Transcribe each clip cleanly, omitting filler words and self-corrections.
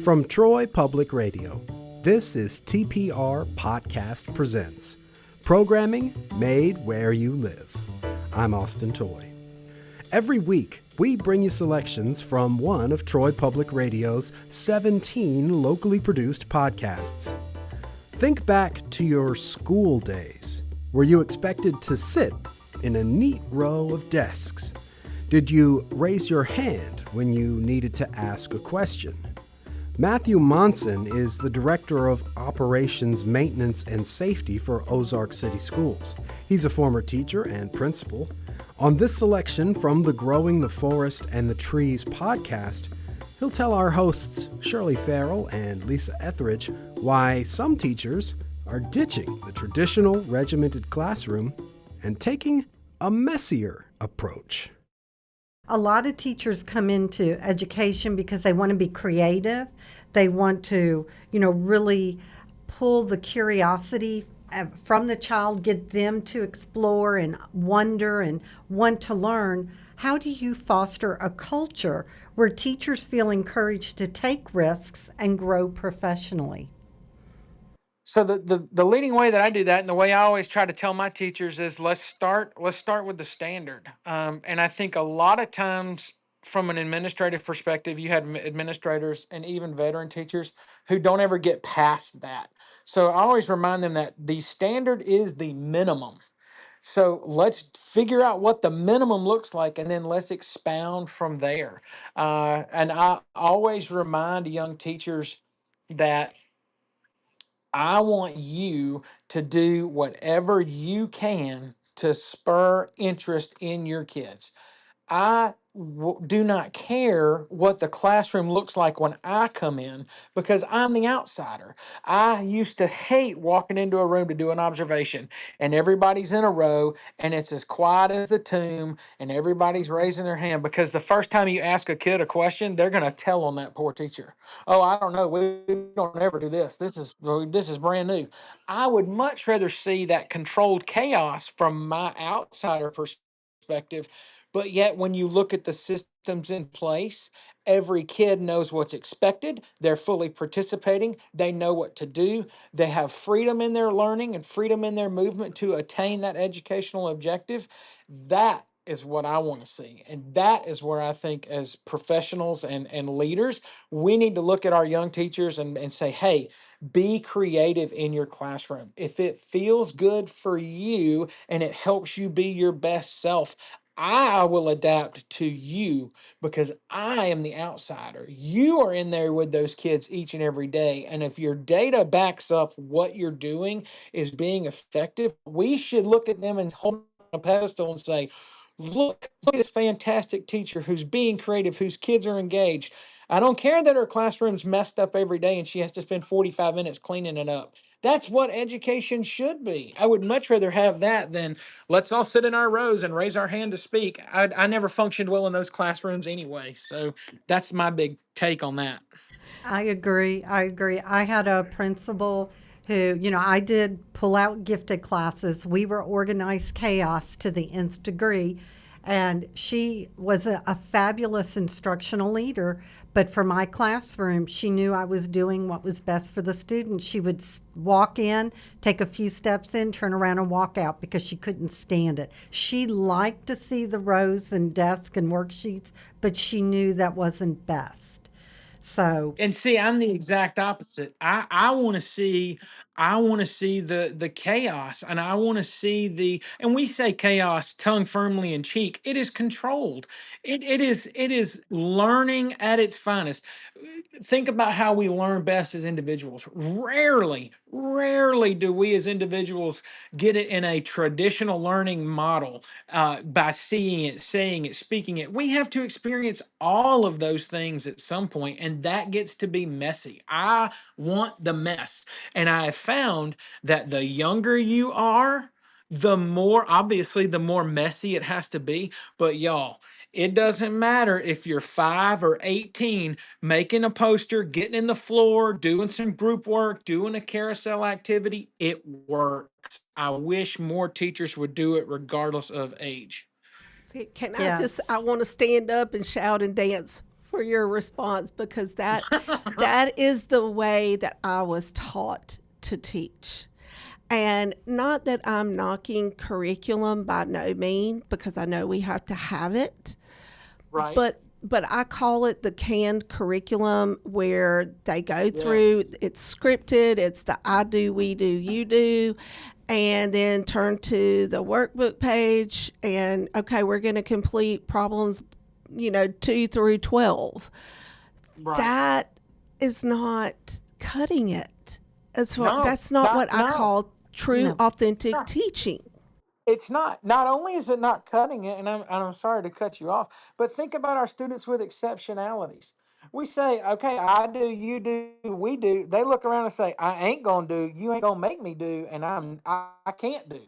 From Troy Public Radio, this is TPR Podcast Presents, programming made where you live. I'm Austin Toy. Every week, we bring you selections from one of Troy Public Radio's 17 locally produced podcasts. Think back to your school days. Were you expected to sit in a neat row of desks? Did you raise your hand when you needed to ask a question? Matthew Monson is the Director of Operations, Maintenance, and Safety for Ozark City Schools. He's a former teacher and principal. On this selection from the Growing the Forest and the Trees podcast, he'll tell our hosts Shirley Farrell and Lisa Etheridge why some teachers are ditching the traditional regimented classroom and taking a Messier approach. A lot of teachers come into education because they want to be creative. They want to, really pull the curiosity from the child, get them to explore and wonder and want to learn. How do you foster a culture where teachers feel encouraged to take risks and grow professionally? So the leading way that I do that, and the way I always try to tell my teachers, is let's start with the standard. And I think a lot of times, from an administrative perspective, you had administrators and even veteran teachers who don't ever get past that. So I always remind them that the standard is the minimum. So let's figure out what the minimum looks like, and then let's expound from there. And I always remind young teachers that I want you to do whatever you can to spur interest in your kids. I do not care what the classroom looks like when I come in because I'm the outsider. I used to hate walking into a room to do an observation and everybody's in a row and it's as quiet as the tomb and everybody's raising their hand because the first time you ask a kid a question, they're going to tell on that poor teacher. Oh, I don't know. We don't ever do this. This is brand new. I would much rather see that controlled chaos from my outsider perspective. But yet, when you look at the systems in place, every kid knows what's expected. They're fully participating. They know what to do. They have freedom in their learning and freedom in their movement to attain that educational objective. That is what I want to see. And that is where I think, as professionals and leaders, we need to look at our young teachers and say, hey, be creative in your classroom. If it feels good for you and it helps you be your best self, I will adapt to you because I am the outsider. You are in there with those kids each and every day. And if your data backs up what you're doing is being effective, we should look at them and hold them on a pedestal and say, look at this fantastic teacher who's being creative, whose kids are engaged. I don't care that her classroom's messed up every day and she has to spend 45 minutes cleaning it up. That's what education should be. I would much rather have that than let's all sit in our rows and raise our hand to speak. I never functioned well in those classrooms anyway. So that's my big take on that. I agree. I had a principal who, I did pull out gifted classes. We were organized chaos to the nth degree. And she was a fabulous instructional leader. But for my classroom, she knew I was doing what was best for the students. She would walk in, take a few steps in, turn around and walk out because she couldn't stand it. She liked to see the rows and desks and worksheets, but she knew that wasn't best. So, And see, I'm the exact opposite. I want to see the chaos, and I want to see and we say chaos tongue firmly in cheek. It is controlled. It is learning at its finest. Think about how we learn best as individuals. Rarely do we as individuals get it in a traditional learning model by seeing it, saying it, speaking it. We have to experience all of those things at some point, and that gets to be messy. I want the mess. And I have found that the younger you are, the more messy it has to be. But y'all, it doesn't matter if you're 5 or 18, making a poster, getting in the floor, doing some group work, doing a carousel activity. It works. I wish more teachers would do it regardless of age. See, can I yes. I want to stand up and shout and dance for your response, because that is the way that I was taught to teach. And not that I'm knocking curriculum, by no means, because I know we have to have it. Right. But I call it the canned curriculum, where they go through, it's scripted, it's the I do, we do, you do, and then turn to the workbook page and, okay, we're going to complete problems, 2 through 12. Right. That is not cutting it. No, That's not what I call true, authentic teaching. It's not. Not only is it not cutting it, and I'm sorry to cut you off, but think about our students with exceptionalities. We say, okay, I do, you do, we do. They look around and say, I ain't gonna do, you ain't gonna make me do, and I can't do.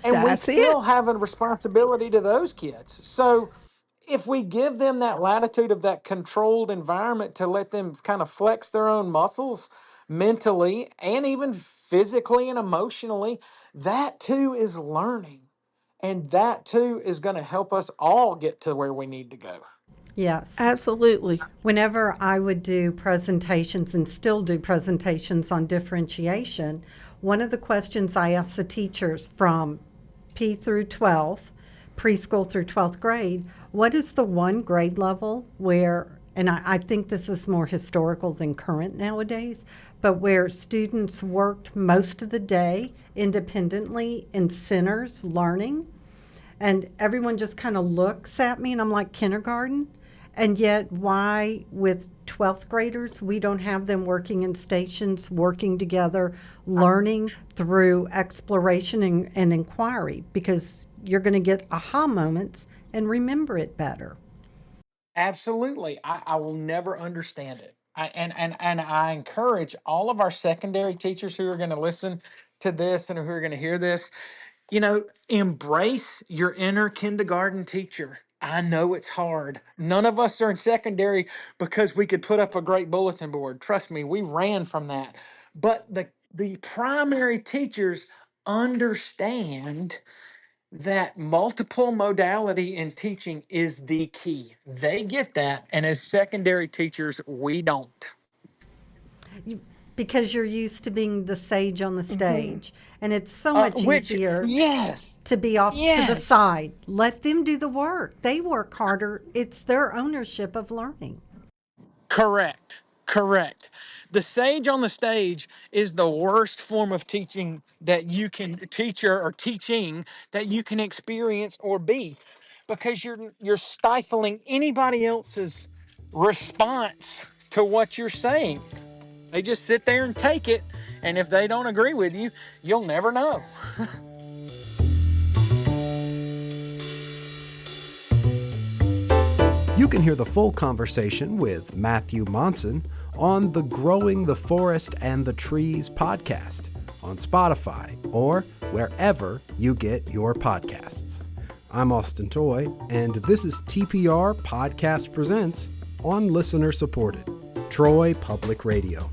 And we That's still it. have a responsibility to those kids. So if we give them that latitude of that controlled environment to let them kind of flex their own muscles mentally and even physically and emotionally, that too is learning. And that too is going to help us all get to where we need to go. Yes. Absolutely. Whenever I would do presentations and still do presentations on differentiation, one of the questions I ask the teachers from P through 12, preschool through 12th grade, what is the one grade level where, and I think this is more historical than current nowadays, but where students worked most of the day independently in centers learning? And everyone just kind of looks at me and I'm like, kindergarten? And yet, why with 12th graders, we don't have them working in stations, working together, learning through exploration and inquiry? Because you're going to get aha moments and remember it better. Absolutely. I will never understand it. And I encourage all of our secondary teachers who are going to listen to this and who are going to hear this, embrace your inner kindergarten teacher. I know it's hard. None of us are in secondary because we could put up a great bulletin board. Trust me, we ran from that. But the primary teachers understand that multiple modality in teaching is the key. They get that, and as secondary teachers, we don't. Because you're used to being the sage on the Mm-hmm. stage. And it's so much Which, easier yes, to be off to the yes. side. Let them do the work. They work harder. It's their ownership of learning. Correct. Correct. The sage on the stage is the worst form of teaching that you can teacher or teaching that you can experience or be, because you're stifling anybody else's response to what you're saying. They just sit there and take it, and if they don't agree with you, you'll never know. You can hear the full conversation with Matthew Monson on the Growing the Forest and the Trees podcast on Spotify or wherever you get your podcasts. I'm Austin Toy, and this is TPR Podcast Presents on listener-supported Troy Public Radio.